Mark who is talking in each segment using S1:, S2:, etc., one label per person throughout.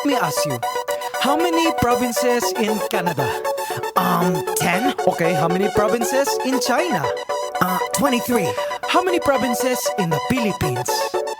S1: let me ask you, how many provinces in Canada?
S2: 10?
S1: Okay, how many provinces in China?
S2: 23.
S1: How many provinces in the Philippines?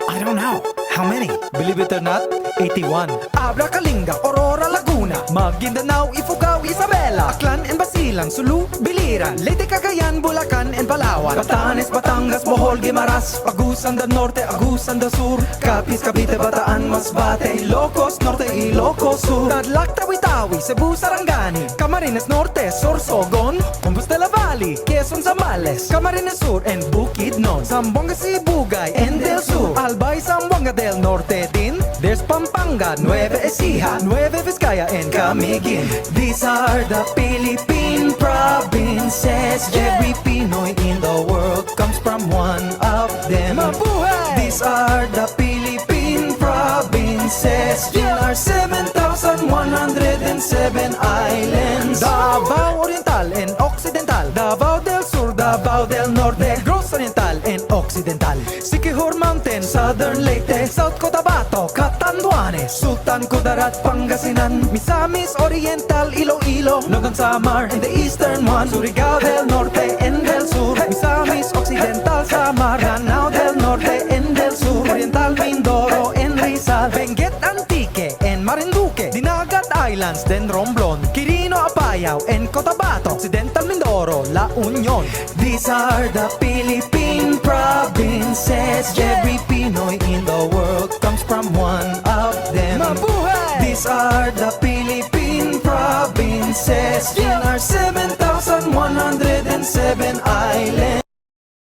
S2: I don't know. How many?
S1: Believe it or not, 81. Abra, Kalinga, Aurora, Laguna, Maguindanao, Ifugao, Isabela, Aklan and Basilan, Sulu, Biliran, Leyte, Cagayan, Bulacan and Palawan, Batanes, Batangas, Bohol, Guimaras, Agusan del Norte, Agusan del Sur, Capiz, Cavite, Bataan, Masbate, Ilocos Norte, Ilocos Sur, Tarlac, Tawi-Tawi, Cebu, Sarangani, Camarines Norte, Sorsogon, Compostela Valley, Quezon, Zambales, Camarines Sur and Bukidnon, Zamboanga, Sibugay and Del Sur, Albay, Zamboanga del Norte din. There's Pampanga, Nueva Ecija, Nueva Vizcaya and Camiguin. These are the Philippine provinces. Every Pinoy in the world comes from one of them. Mabuhay! These are the Philippine provinces. In our 7,107 islands. Davao Oriental and Occidental, Davao del Sur, Davao del Norte, Negros Oriental and Occidental, Siquijor Mountain, Southern Leyte, South Cotabato, Catanduanes, Sultan Kudarat, Pangasinan, Misamis Oriental, Iloilo, Nogon Samar and the eastern one, Surigao del Norte and del Sur, Misamis Occidental, Samar, Lanao del Norte and del Sur, Oriental Mindoro and Rizal, Benguet Antique and Marinduque, Dinagat Islands, then Romblon, Quirino Apayao and Cotabato, Occidental Mindoro, La Union. These are the Philippine provinces. Every Pinoy in the world comes from one of them. Mabuhay! These are the Philippine provinces. In our 7,107 islands.